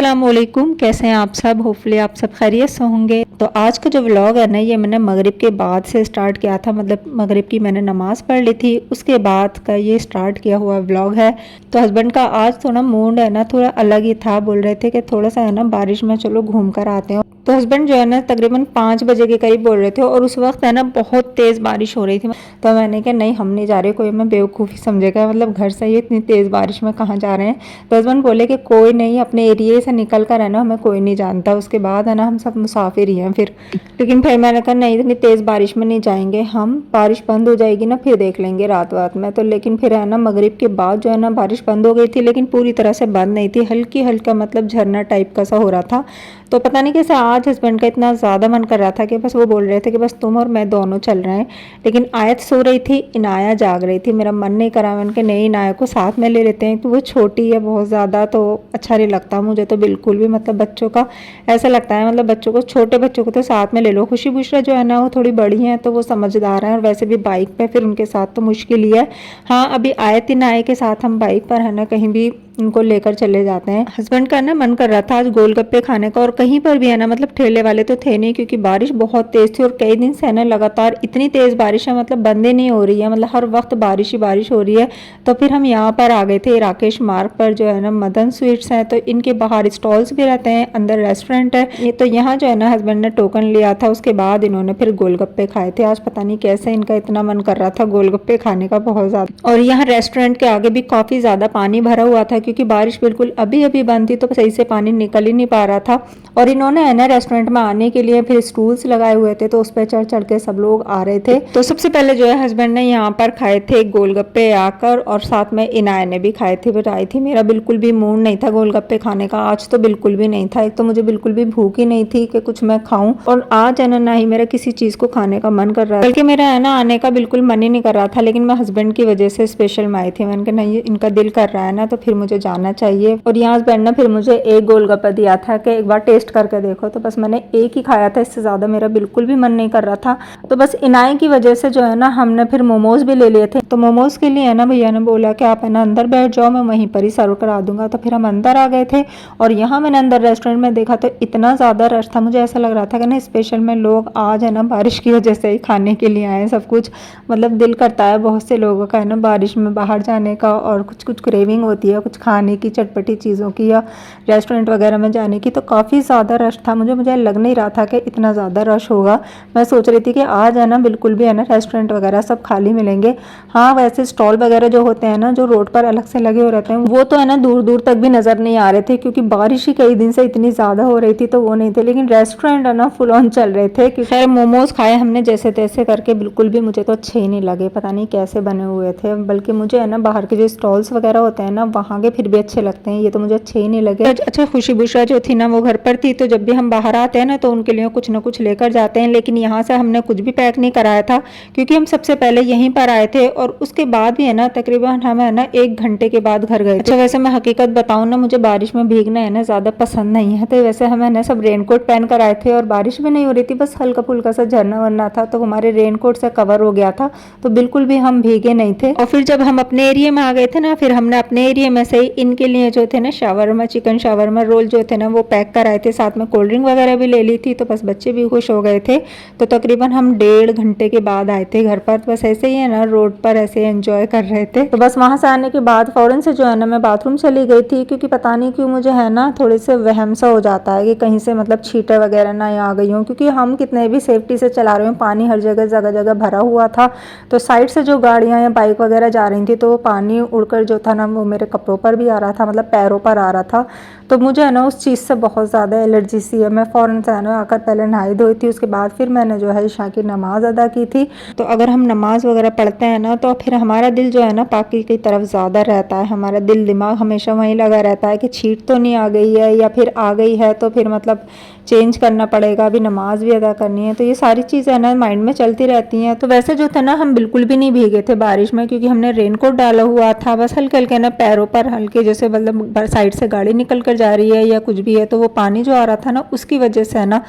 अस्सलामुअलैकुम, कैसे हैं आप सब। होपफुली आप सब खैरियत से होंगे। तो आज का जो व्लॉग है ना, ये मैंने मगरिब के बाद से स्टार्ट किया था। मतलब मगरिब की मैंने नमाज पढ़ ली थी, उसके बाद का ये स्टार्ट किया हुआ व्लॉग है। तो हस्बैंड का आज थोड़ा मूड है ना, थोड़ा अलग ही था। बोल रहे थे कि थोड़ा सा है ना बारिश में चलो घूम कर आते हैं। तो हस्बैंड जो है ना तकरीबन 5 बजे के करीब बोल रहे थे, और उस वक्त है ना बहुत तेज़ बारिश हो रही थी। तो मैंने कहा नहीं, हम नहीं जा रहे, कोई हमें बेवकूफ़ी समझेगा, मतलब घर से ही इतनी तेज़ बारिश में कहाँ जा रहे हैं। तो हस्बैंड बोले कि कोई नहीं, अपने एरिए से निकल कर है ना, हमें कोई नहीं जानता, उसके बाद है ना हम सब मुसाफिर ही हैं फिर। लेकिन फिर मैंने कहा नहीं, इतनी तेज़ बारिश में नहीं जाएंगे हम, बारिश बंद हो जाएगी ना फिर देख लेंगे रात वात में। तो लेकिन फिर है ना मगरिब के बाद जो है ना बारिश बंद हो गई थी, लेकिन पूरी तरह से बंद नहीं थी, हल्की हल्का मतलब झरना टाइप का सा हो रहा था। तो पता नहीं कैसे आज हस्बैंड का इतना ज़्यादा मन कर रहा था कि बस वो बोल रहे थे कि बस तुम और मैं दोनों चल रहे हैं। लेकिन आयत सो रही थी, इनाया जाग रही थी, मेरा मन नहीं करा। मैंने कहा नहीं, इनाया को साथ में ले लेते हैं, तो वो छोटी है बहुत ज़्यादा, तो अच्छा नहीं लगता मुझे तो बिल्कुल भी। मतलब बच्चों का ऐसा लगता है, मतलब बच्चों को, छोटे बच्चों को तो साथ में ले लो। खुशी बुशरा जो है ना वो थोड़ी बड़ी हैं, तो वो समझदार हैं, और वैसे भी बाइक पे फिर उनके साथ तो मुश्किल ही है। हाँ, अभी आयत इनाया के साथ हम बाइक पर है ना कहीं भी उनको लेकर चले जाते हैं। हस्बैंड का ना मन कर रहा था आज गोलगप्पे खाने का, और कहीं पर भी है ना मतलब ठेले वाले तो थे नहीं, क्योंकि बारिश बहुत तेज थी। और कई दिन से है ना लगातार इतनी तेज बारिश है, मतलब बंद ही नहीं हो रही है, मतलब हर वक्त बारिश ही बारिश हो रही है। तो फिर हम यहाँ पर आ गए थे राकेश मार्ग पर, जो है ना मदन स्वीट्स है। तो इनके बाहर स्टॉल्स भी रहते हैं, अंदर रेस्टोरेंट है ये। तो यहाँ जो है ना हस्बैंड ने टोकन लिया था, उसके बाद इन्होंने फिर गोलगप्पे खाए थे। आज पता नहीं कैसे इनका इतना मन कर रहा था गोलगप्पे खाने का बहुत ज्यादा। और यहाँ रेस्टोरेंट के आगे भी काफी ज्यादा पानी भरा हुआ था, क्योंकि बारिश बिल्कुल अभी अभी बंद थी, तो सही से पानी निकल ही नहीं पा रहा था। और इन्होंने है ना रेस्टोरेंट में आने के लिए फिर स्टूल्स लगाए हुए थे, तो उस पर चढ़ चढ़ के सब लोग आ रहे थे। तो सबसे पहले जो है हस्बैंड ने यहाँ पर खाए थे गोलगप्पे आकर, और साथ में इनाया ने भी खाए थे। बट आई थी मेरा बिल्कुल भी मूड नहीं था गोलगप्पे खाने का, आज तो बिल्कुल भी नहीं था। एक तो मुझे बिल्कुल भी भूख ही नहीं थी कि कुछ मैं खाऊं, और आज है ना ही मेरा किसी चीज को खाने का मन कर रहा था, बल्कि मेरा है ना आने का बिल्कुल मन ही नहीं कर रहा था। लेकिन मैं हस्बैंड की वजह से स्पेशल में आई थी। मैंने कहा नहीं, इनका दिल कर रहा है ना, तो फिर मुझे जाना चाहिए। और यहाँ हस्बैंड ने फिर मुझे एक गोलगप्पा दिया था कि एक बार टेस्ट करके देखो। तो बस मैंने एक ही खाया था, इससे ज़्यादा मेरा बिल्कुल भी मन नहीं कर रहा था। तो बस इनाय की वजह से जो है ना हमने फिर मोमोज भी ले लिए थे। तो मोमोज के लिए है ना भैया ने बोला कि आप है ना अंदर बैठ जाओ, मैं वहीं पर ही सर्व करा दूंगा। तो फिर हम अंदर आ गए थे, और यहाँ मैंने अंदर रेस्टोरेंट में देखा तो इतना ज़्यादा रश था, मुझे ऐसा लग रहा था कि ना स्पेशल में लोग आज है ना बारिश की वजह से ही खाने के लिए आए सब कुछ। मतलब दिल करता है बहुत से लोगों का है ना बारिश में बाहर जाने का, और कुछ कुछ क्रेविंग होती है कुछ खाने की, चटपटी चीज़ों की या रेस्टोरेंट वगैरह में जाने की। तो काफ़ी ज़्यादा रश था, मुझे लग नहीं रहा था कि इतना ज़्यादा रश होगा। मैं सोच रही थी कि आज है ना बिल्कुल भी है ना रेस्टोरेंट वगैरह सब खाली मिलेंगे। हाँ, वैसे स्टॉल वगैरह जो होते हैं ना जो रोड पर अलग से लगे हो रहते हैं, वो तो है ना दूर दूर तक भी नज़र नहीं आ रहे थे, क्योंकि बारिश ही कई दिन से इतनी ज़्यादा हो रही थी, तो वो नहीं थे। लेकिन रेस्टोरेंट है ना फुल ऑन चल रहे थे। खैर मोमोज खाए हमने जैसे तैसे करके, बिल्कुल भी मुझे तो अच्छे ही नहीं लगे, पता नहीं कैसे बने हुए थे। बल्कि मुझे है ना बाहर के जो स्टॉल्स वगैरह होते हैं ना वहाँ के फिर भी अच्छे लगते हैं, ये तो मुझे अच्छे ही नहीं लगे। अच्छा, खुशी बुशरा जो थी ना वो घर पर थी, तो जब भी हम बाहर आते हैं ना तो उनके लिए कुछ ना कुछ लेकर जाते हैं। लेकिन यहाँ से हमने कुछ भी पैक नहीं कराया था, क्योंकि हम सबसे पहले यहीं पर आए थे, और उसके बाद भी है ना तकरीबन हम है ना 1 घंटे के बाद घर गए। अच्छा, वैसे मैं हकीकत बताऊँ ना, मुझे बारिश में भीगना है ना ज़्यादा पसंद नहीं है। तो वैसे हम है ना सब रेनकोट पहन कर आए थे, और बारिश भी नहीं हो रही थी, बस हल्का फुल्का सा झरना वरना था, तो हमारे रेनकोट से कवर हो गया था, तो बिल्कुल भी हम भीगे नहीं थे। और फिर जब हम अपने एरिया में आ गए थे ना, फिर हमने अपने एरिया में से ही इनके लिए जो थे ना शावरमा, चिकन शावरमा रोल जो थे ना वो पैक कराए थे, साथ में कोल्ड ड्रिंक वगैरह भी ले ली थी। तो बस बच्चे भी खुश हो गए थे। तो तकरीबन हम 1.5 घंटे के बाद आए थे घर पर। बस ऐसे ही है ना रोड पर ऐसे एंजॉय कर रहे थे। तो बस वहां से आने के बाद फौरन से जो है ना मैं बाथरूम चली गई थी, क्योंकि पता नहीं क्यों मुझे है ना थोड़े से वहम सा हो जाता है कि कहीं से मतलब छींटे वगैरह ना आ गई हूँ, क्योंकि हम कितने भी सेफ्टी से चला रहे हैं, पानी हर जगह जगह जगह भरा हुआ था। तो साइड से जो गाड़ियाँ या बाइक वगैरह जा रही थी, तो वो पानी उड़कर जो था ना वो मेरे कपड़ों पर भी आ रहा था, मतलब पैरों पर आ रहा था। तो मुझे है ना उस चीज़ से बहुत ज़्यादा एलर्जी सी है। मैं फ़ौरन से है ना आकर पहले नहाई धोई थी, उसके बाद फिर मैंने जो है ईशा की नमाज़ अदा की थी। तो अगर हम नमाज़ वगैरह पढ़ते हैं ना, तो फिर हमारा दिल जो है ना पाकी की तरफ ज़्यादा रहता है, हमारा दिल दिमाग हमेशा वहीं लगा रहता है कि छींट तो नहीं आ गई है, या फिर आ गई है तो फिर मतलब चेंज करना पड़ेगा, अभी नमाज भी अदा करनी है। तो ये सारी चीज़ें ना माइंड में चलती रहती हैं। तो वैसे जो था ना हम बिल्कुल भी नहीं भीगे थे बारिश में, क्योंकि हमने रेनकोट डाला हुआ था, बस हल्के हल्के ना पैरों पर हल्के जैसे मतलब साइड से गाड़ी निकल कर जा रही है या कुछ भी है, तो वो पानी जो आ रहा था ना उसकी वजह से है ना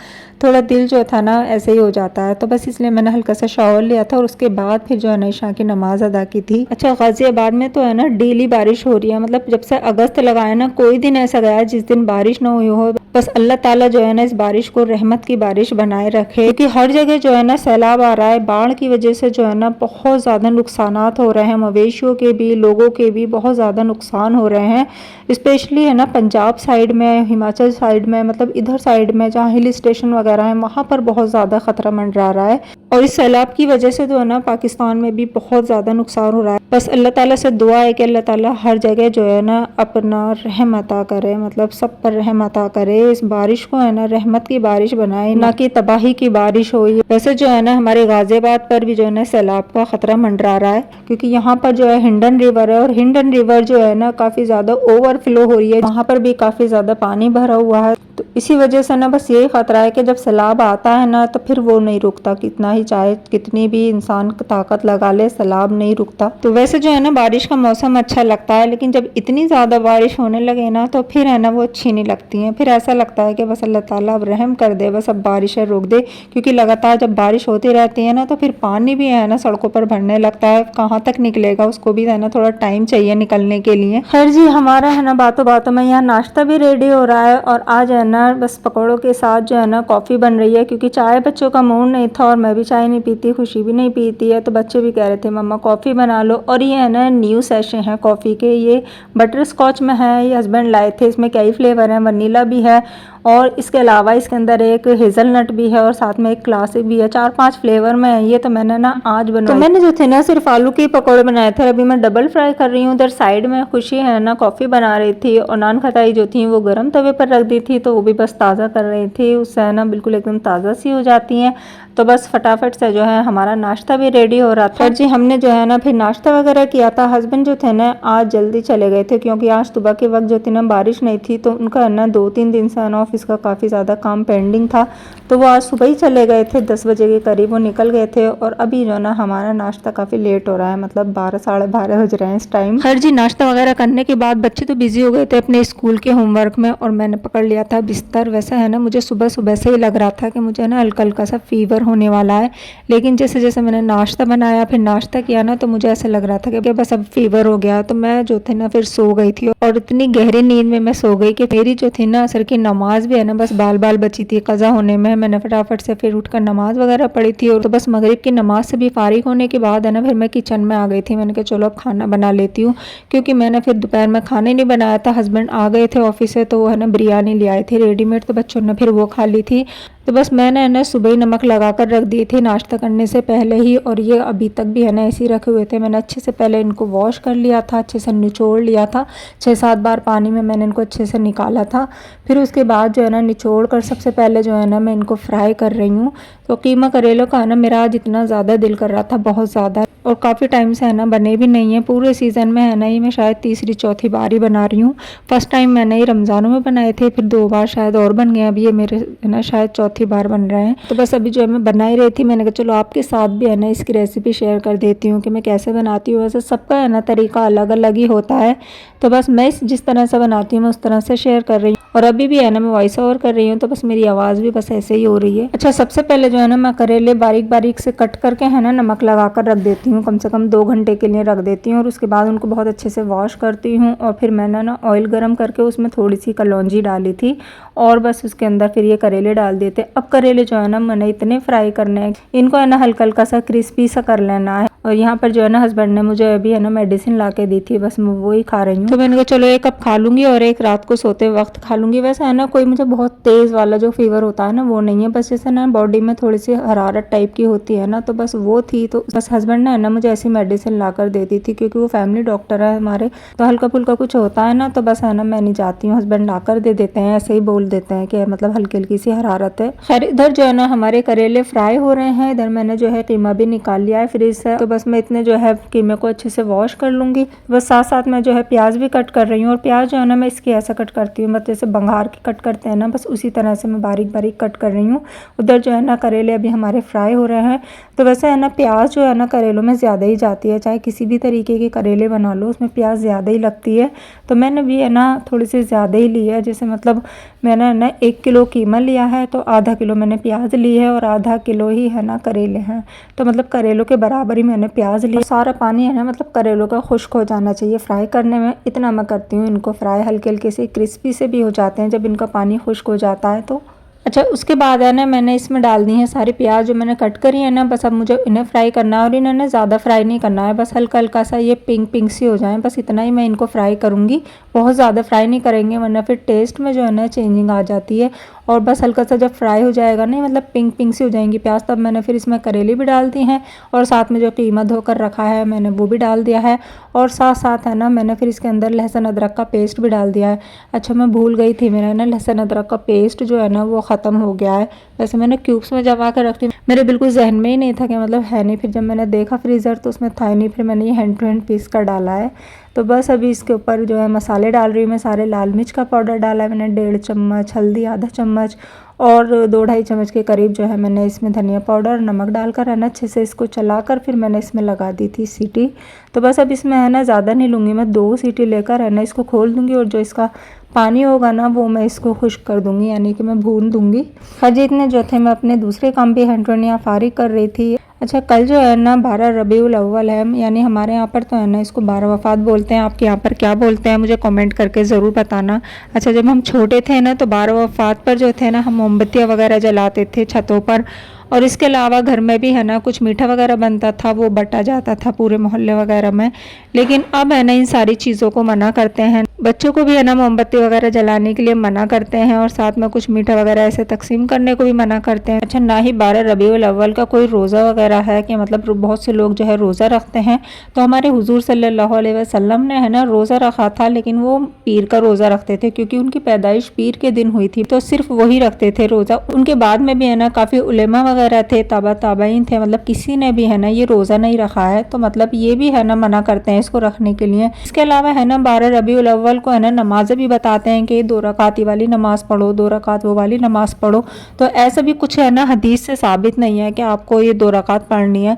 थोड़ा दिल जो था ना ऐसे ही हो जाता है। तो बस इसलिए मैंने हल्का सा शावर लिया था और उसके बाद फिर जो है ना ईशा की नमाज अदा की थी। अच्छा, गाजियाबाद में तो है ना डेली बारिश हो रही है, मतलब जब से अगस्त लगा है ना कोई दिन ऐसा गया है जिस दिन बारिश ना हुई हो। बस अल्लाह ताला जो है ना इस बारिश को रहमत की बारिश बनाए रखे, क्योंकि हर जगह जो है ना सैलाब आ रहा है। बाढ़ की वजह से जो है ना बहुत ज़्यादा नुकसानात हो रहे हैं, मवेशियों के भी लोगों के भी बहुत ज़्यादा नुकसान हो रहे हैं। स्पेशली है ना पंजाब साइड में, हिमाचल साइड में, मतलब इधर साइड में जहाँ हिल स्टेशन वगैरह है वहाँ पर बहुत ज़्यादा ख़तरा मंडरा रहा है। और इस सैलाब की वजह से जो है ना पाकिस्तान में भी बहुत ज़्यादा नुकसान हो रहा है। बस अल्लाह ताला से दुआ है कि अल्लाह ताला हर जगह जो है ना अपना रहम अता करे, मतलब सब पर रहम अता करे। इस बारिश को है ना रहमत की बारिश बनाए, ना कि तबाही की बारिश हो। वैसे जो है ना हमारे गाजियाबाद पर भी जो है ना सैलाब का खतरा मंडरा रहा है, क्योंकि यहाँ पर जो है हिंडन रिवर है और हिंडन रिवर जो है ना काफ़ी ज़्यादा ओवरफ्लो हो रही है, वहाँ पर भी काफ़ी ज़्यादा पानी भरा हुआ है। तो इसी वजह से ना बस यही खतरा है कि जब सैलाब आता है ना तो फिर वो नहीं रुकता, कितना ही चाहे कितनी भी इंसान ताकत लगा ले सैलाब नहीं रुकता। तो वैसे जो है ना बारिश का मौसम अच्छा लगता है, लेकिन जब इतनी ज़्यादा बारिश होने लगे ना तो फिर है ना वो अच्छी नहीं लगती हैं। फिर ऐसा लगता है कि बस अल्लाह ताला अब रहम कर दे, बस अब बारिशें रोक दे, क्योंकि लगातार जब बारिश होती रहती है ना तो फिर पानी भी है ना सड़कों पर भरने लगता है। कहाँ तक निकलेगा, उसको भी है ना थोड़ा टाइम चाहिए निकलने के लिए। खैर जी, हमारा है ना बातों बातों में यहाँ नाश्ता भी रेडी हो रहा है और आज है ना बस पकौड़ों के साथ जो है ना कॉफ़ी बन रही है, क्योंकि चाय बच्चों का मूड नहीं था और मैं भी चाय नहीं पीती, खुशी भी नहीं पीती है। तो बच्चे भी कह रहे थे मम्मा कॉफ़ी बना लो। और ये है ना न्यू सेशन है कॉफ़ी के, ये बटर स्कॉच में है, ये हस्बैंड लाए थे। इसमें कई फ्लेवर हैं, वनीला भी है और इसके अलावा इसके अंदर एक हेज़लनट भी है और साथ में एक क्लासिक भी है। 4-5 फ्लेवर में है ये। तो मैंने ना आज बनाया, तो मैंने जो थे ना सिर्फ आलू के पकौड़े बनाए थे, अभी मैं डबल फ्राई कर रही हूँ। उधर साइड में खुशी है ना कॉफ़ी बना रही थी और नान खटाई जो थी वो गर्म तवे पर रख दी थी, तो वो भी बस ताज़ा कर रही थी, उससे है ना बिल्कुल एकदम ताज़ा सी हो जाती हैं। तो बस फटाफट से जो है हमारा नाश्ता भी रेडी हो रहा था। जी, हमने जो है ना फिर नाश्ता वगैरह किया था। हस्बैंड जो थे ना आज जल्दी चले गए थे, क्योंकि आज सुबह के वक्त जो थी ना बारिश नहीं थी, तो उनका है ना 2-3 दिन से ना ऑफिस का काफ़ी ज़्यादा काम पेंडिंग था, तो वो आज सुबह ही चले गए थे। 10 बजे के करीब वो निकल गए थे और अभी जो ना हमारा नाश्ता काफ़ी लेट हो रहा है, मतलब 12 साढ़े 12 बज रहे हैं इस टाइम। हर जी नाश्ता वगैरह करने के बाद बच्चे तो बिजी हो गए थे अपने स्कूल के होमवर्क में और मैंने पकड़ लिया था बिस्तर। वैसा है ना मुझे सुबह सुबह से ही लग रहा था कि मुझे ना हल्का हल्का सा फीवर होने वाला है, लेकिन जैसे जैसे मैंने नाश्ता बनाया फिर नाश्ता किया ना तो मुझे ऐसा लग रहा था कि बस अब फीवर हो गया। तो मैं जो थे ना फिर सो गई थी और इतनी गहरी नींद में मैं सो गई कि मेरी जो थी ना असर की नमाज भी है ना बस बाल बाल बची थी कज़ा होने में। मैंने फटाफट से फिर उठकर नमाज वगैरह पढ़ी थी और तो बस मगरिब की नमाज से भी फारिग होने के बाद है ना फिर मैं किचन में आ गई थी। मैंने कहा चलो अब खाना बना लेती हूँ, क्योंकि मैंने फिर दोपहर में खाना नहीं बनाया था। हस्बैंड आ गए थे ऑफिस से, तो वो है ना बिरयानी ले आए थे रेडीमेड, तो बच्चों ने फिर वो खा ली थी। तो बस मैंने है ना सुबह ही नमक लगा कर रख दिए थे नाश्ता करने से पहले ही, और ये अभी तक भी है ना ऐसे ही रखे हुए थे। मैंने अच्छे से पहले इनको वॉश कर लिया था, अच्छे से निचोड़ लिया था, 6-7 बार पानी में मैंने इनको अच्छे से निकाला था। फिर उसके बाद जो है ना निचोड़ कर सबसे पहले जो है ना मैं इनको फ्राई कर रही हूँ। तो कीमा करेलों का है ना मेरा आज इतना ज़्यादा दिल कर रहा था, बहुत ज़्यादा, और काफ़ी टाइम से है ना बने भी नहीं है पूरे सीज़न में। है ना ये मैं शायद तीसरी चौथी बार ही बना रही हूँ। फर्स्ट टाइम मैंने ये रमज़ानों में बनाए थे, फिर 2 बार शायद और बन गए, अभी ये मेरे है ना शायद चौथी बार बन रहे हैं। तो बस अभी जो है मैं बना ही रही थी, मैंने कहा चलो आपके साथ भी है ना इसकी रेसिपी शेयर कर देती हूँ कि मैं कैसे बनाती हूँ। वैसे सबका है ना तरीका अलग अलग ही होता है, तो बस मैं जिस तरह से बनाती हूँ मैं उस तरह से शेयर कर रही हूँ। और अभी भी है ना मैं वॉइस ओवर कर रही हूँ, तो बस मेरी आवाज़ भी बस ऐसे ही हो रही है। अच्छा, सबसे पहले जो है ना मैं करेले बारीक बारीक से कट करके है ना नमक लगा कर रख देती हूँ, कम से कम 2 घंटे के लिए रख देती हूँ। और उसके बाद उनको बहुत अच्छे से वॉश करती हूँ और फिर मैंने ना ऑयल गर्म करके उसमें थोड़ी सी कलौंजी डाली थी और बस उसके अंदर फिर ये करेले डाल देते। अब करेले जो है ना मैंने इतने फ्राई करने हैं, इनको है ना हल्का हल्का सा क्रिस्पी सा कर लेना है। और यहाँ पर जो है ना हस्बैंड ने मुझे अभी है ना मेडिसिन ला के दी थी, बस मैं वो ही खा रही हूँ। तो मैंने कहा चलो एक कप खा लूँगी और एक रात को सोते वक्त खा लूँगी। वैसे है ना कोई मुझे बहुत तेज़ वाला जो फीवर होता है ना वो नहीं है, बस जैसे ना बॉडी में थोड़ी सी हरारत टाइप की होती है ना, तो बस वो थी। तो बस हस्बैंड ने है ना मुझे ऐसी मेडिसिन ला कर दे दी थी, क्योंकि वो फैमिली डॉक्टर है हमारे, तो हल्का फुल्का कुछ होता है ना तो बस है ना मैं नहीं जाती हूँ, हस्बैंड ला कर दे देते हैं, ऐसे ही बोल देते हैं कि मतलब हल्की हल्की सी हरारत है। खैर इधर जो है ना हमारे करेले फ्राई हो रहे हैं, इधर मैंने जो है कीमा भी निकाल लिया है फ्रिज से। तो बस मैं इतने जो है कीमे को अच्छे से वॉश कर लूँगी। बस साथ साथ मैं जो है प्याज भी कट कर रही हूँ। और प्याज जो है ना मैं इसकी ऐसा कट करती हूँ, मतलब जैसे बंगार के कट करते हैं ना, बस उसी तरह से मैं बारीक बारीक कट कर रही हूँ। उधर जो है ना करेले अभी हमारे फ्राई हो रहे हैं। तो वैसे है ना प्याज जो है ना करेलों में ज़्यादा ही जाती है, चाहे किसी भी तरीके के करेले बना लो उसमें प्याज ज़्यादा ही लगती है। तो मैंने भी है ना थोड़ी सी ज़्यादा ही ली है, जैसे मतलब मैंने ना 1 किलो कीमा लिया है तो आधा किलो मैंने प्याज ली है और आधा किलो ही है ना करेले हैं। तो मतलब करेलों के बराबर ही मैंने प्याज लिया। सारा पानी है ना मतलब करेलों का खुश्क हो जाना चाहिए फ्राई करने में, इतना मैं करती हूँ। इनको फ्राई हल्के हल्के से क्रिस्पी से भी हो जाते हैं जब इनका पानी खुश्क हो जाता है तो। अच्छा, उसके बाद है ना मैंने इसमें डाल दी हैं सारी प्याज जो मैंने कट करी है ना, बस अब मुझे इन्हें फ्राई करना है और इन्हें ना ज़्यादा फ्राई नहीं करना है, बस हल्का हल्का सा ये पिंक पिंक सी हो जाए, बस इतना ही मैं इनको फ्राई करूँगी। बहुत ज़्यादा फ्राई नहीं करेंगे वरना फिर टेस्ट में जो है ना चेंजिंग आ जाती है। और बस हल्का सा जब फ्राई हो जाएगा ना, मतलब पिंक पिंक सी हो जाएंगी प्याज, तब मैंने फिर इसमें करेले भी डाल दी हैं और साथ में जो कीमा धोकर रखा है मैंने वो भी डाल दिया है। और साथ साथ है ना मैंने फिर इसके अंदर लहसुन अदरक का पेस्ट भी डाल दिया है। अच्छा, मैं भूल गई थी, मेरा ना लहसुन अदरक का पेस्ट जो है ना वो ख़त्म हो गया है। वैसे मैंने क्यूब्स में जमा कर रखी, मेरे बिल्कुल जहन में ही नहीं था कि मतलब है नहीं, फिर जब मैंने देखा फ्रीज़र तो उसमें था ही नहीं, फिर मैंने ये हैंड टू हैंड पीस कर डाला है। तो बस अभी इसके ऊपर जो है मसाले डाल रही हूँ मैं सारे। लाल मिर्च का पाउडर डाला है मैंने 1.5 चम्मच, हल्दी आधा चम्मच और 2-2.5 चम्मच के करीब जो है मैंने इसमें धनिया पाउडर, नमक डालकर है ना अच्छे से इसको चलाकर फिर मैंने इसमें लगा दी थी सीटी। तो बस अब इसमें है ना ज़्यादा नहीं लूँगी मैं, 2 सीटी लेकर है ना इसको खोल दूँगी और जो इसका पानी होगा ना वो मैं इसको खुश्क कर दूँगी, यानी कि मैं भून दूँगी। हाँ जी, इतने जो थे मैं अपने दूसरे काम भी हैंड टू हैंड यहाँ फारिग कर रही थी। अच्छा, कल जो है ना 12 रबीउल अव्वल है, यानी हमारे यहाँ पर तो है ना इसको 12 वफ़ात बोलते हैं। आपके यहाँ पर क्या बोलते हैं मुझे कमेंट करके ज़रूर बताना। अच्छा, जब हम छोटे थे ना तो 12 वफ़ात पर जो थे ना हम मोमबत्तियाँ वगैरह जलाते थे छतों पर, और इसके अलावा घर में भी है ना कुछ मीठा वगैरह बनता था वो बटा जाता था पूरे मोहल्ले वगैरह में। लेकिन अब है ना इन सारी चीज़ों को मना करते हैं, बच्चों को भी है ना मोमबत्ती वगैरह जलाने के लिए मना करते हैं और साथ में कुछ मीठा वगैरह ऐसे तकसीम करने को भी मना करते हैं। अच्छा, ना ही 12 रबीउल अव्वल का कोई रोज़ा वगैरह है कि मतलब बहुत से लोग जो है रोज़ा रखते हैं। तो हमारे हुजूर सल्लल्लाहु अलैहि वसल्लम ने है ना रोज़ा रखा था, लेकिन वो पीर का रोज़ा रखते थे क्योंकि उनकी पैदाइश पीर के दिन हुई थी, तो सिर्फ वही रखते थे रोज़ा। उनके बाद में भी है ना काफ़ी उलेमा वगैरह थे, ताबाइन थे, मतलब किसी ने भी है ना ये रोज़ा नहीं रखा है, तो मतलब ये भी है ना मना करते हैं इसको रखने के लिए। इसके अलावा है ना 12 रबीउल अव्वल को है ना नमाज़ें भी बताते हैं कि 2 रकात वाली नमाज पढ़ो, 2 रकात वो वाली नमाज पढ़ो। तो ऐसा भी कुछ है ना हदीस से साबित नहीं है कि आपको ये 2 रकात पढ़नी है।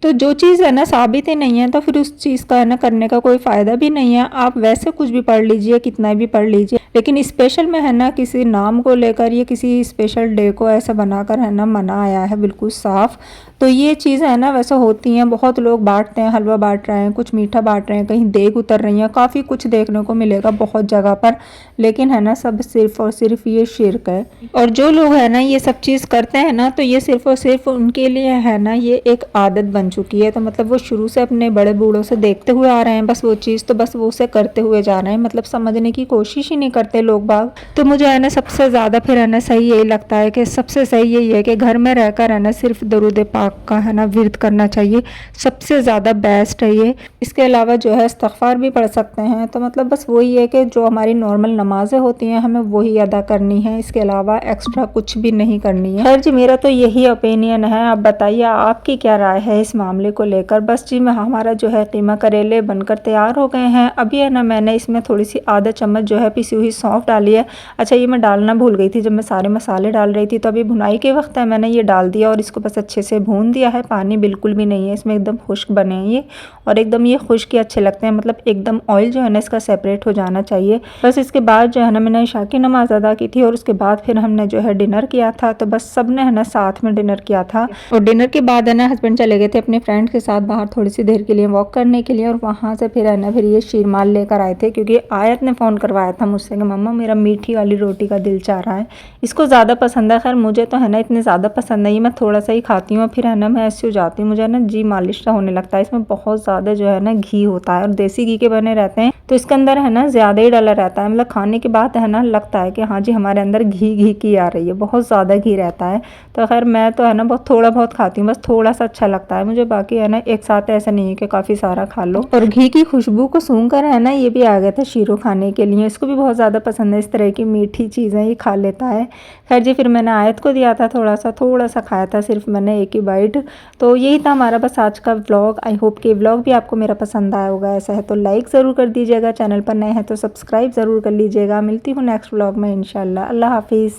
तो जो चीज़ है ना साबित ही नहीं है तो फिर उस चीज़ का है ना करने का कोई फ़ायदा भी नहीं है। आप वैसे कुछ भी पढ़ लीजिए, कितना भी पढ़ लीजिए, लेकिन स्पेशल में है ना किसी नाम को लेकर या किसी स्पेशल डे को ऐसा बनाकर है ना मना आया है बिल्कुल साफ। तो ये चीज़ है ना वैसे होती हैं, बहुत लोग बांटते हैं, हलवा बांट रहे हैं, कुछ मीठा बांट रहे हैं, कहीं देग उतर रही है, काफ़ी कुछ देखने को मिलेगा बहुत जगह पर, लेकिन है ना सब सिर्फ और सिर्फ ये शिर्क है। और जो लोग है ना ये सब चीज़ करते हैं ना तो ये सिर्फ और सिर्फ उनके लिए है ना ये एक आदत बन चुकी है। तो मतलब वो शुरू से अपने बड़े बूढ़ों से देखते हुए आ रहे हैं बस वो चीज़, तो बस वो उसे करते हुए जा रहे हैं, मतलब समझने की कोशिश ही नहीं करते लोग बाग। तो मुझे है ना सबसे ज़्यादा फिर है ना सही यही लगता है कि सबसे सही यही है कि घर में रहकर है ना सिर्फ दरूद पाक का है ना विर्द करना चाहिए, सबसे ज़्यादा बेस्ट है ये। इसके अलावा जो है इस्तिग़फ़ार भी पढ़ सकते हैं। तो मतलब बस वही है कि जो हमारी नॉर्मल नमाज़ें होती हैं हमें वही अदा करनी है, इसके अलावा एक्स्ट्रा कुछ भी नहीं करनी है। खैर जी, मेरा तो यही ओपिनियन है, आप बताइए आपकी क्या राय है इस मामले को लेकर। बस जी मैं हमारा जो है कीमा करेले बनकर तैयार हो गए हैं। अभी है ना मैंने इसमें थोड़ी सी आधा चम्मच जो है पिसी हुई सौंफ डाली है। अच्छा, ये मैं डालना भूल गई थी जब मैं सारे मसाले डाल रही थी, तो अभी भुनाई के वक्त है मैंने ये डाल दिया और इसको बस अच्छे से भून दिया है। पानी बिल्कुल भी नहीं है इसमें, एकदम खुश्क बने हैं ये, और एकदम ये खुश्क ही अच्छे लगते हैं, मतलब एकदम ऑयल जो है ना इसका सेपरेट हो जाना चाहिए। बस इसके बाद जो है ना मैंने इशा की नमाज़ अदा की थी और उसके बाद फिर हमने जो है डिनर किया था। तो बस सब ने है ना साथ में डिनर किया था, और डिनर के बाद है ना हस्बैंड चले गए थे अपने फ्रेंड के साथ बाहर थोड़ी सी देर के लिए वॉक करने के लिए, और वहाँ से फिर है ना फिर ये शीरमाल लेकर आए थे क्योंकि आयत ने फ़ोन करवाया था मुझसे कि मम्मा मेरा मीठी वाली रोटी का दिल चाह रहा है। इसको ज़्यादा पसंद है, खैर मुझे तो है ना इतनी ज़्यादा पसंद नहीं, मैं थोड़ा सा ही खाती हूँ, फिर है ना मैं ऐसे हो जाती हूँ, मुझे है ना जी मालिश सा होने लगता है। इसमें बहुत ज़्यादा जो है ना घी होता है और देसी घी के बने रहते हैं, तो इसके अंदर है ना ज़्यादा ही डला रहता है, मतलब खाने के बाद है ना लगता है कि हाँ जी हमारे अंदर घी घी की आ रही है, बहुत ज़्यादा घी रहता है। तो खैर मैं तो है ना बहुत थोड़ा बहुत खाती हूँ, बस थोड़ा सा अच्छा लगता है मुझे, बाकी है ना एक साथ ऐसा नहीं है कि काफ़ी सारा खा लो। और घी की खुशबू को सूंघ कर है ना ये भी आ गया था शीरो खाने के लिए, इसको भी बहुत ज़्यादा पसंद है, इस तरह की मीठी चीज़ें ये खा लेता है। खैर जी, फिर मैंने आयत को दिया था थोड़ा सा खाया था, सिर्फ मैंने एक ही वाइट। तो यही था हमारा बस आज का व्लॉग। आई होप कि व्लॉग भी आपको मेरा पसंद आया होगा। ऐसा है तो लाइक ज़रूर कर दीजिएगा, चैनल पर नए हैं तो सब्सक्राइब ज़रूर कर लीजिएगा। मिलती हूँ नेक्स्ट व्लॉग में इंशाल्लाह। अल्लाह हाफिज़।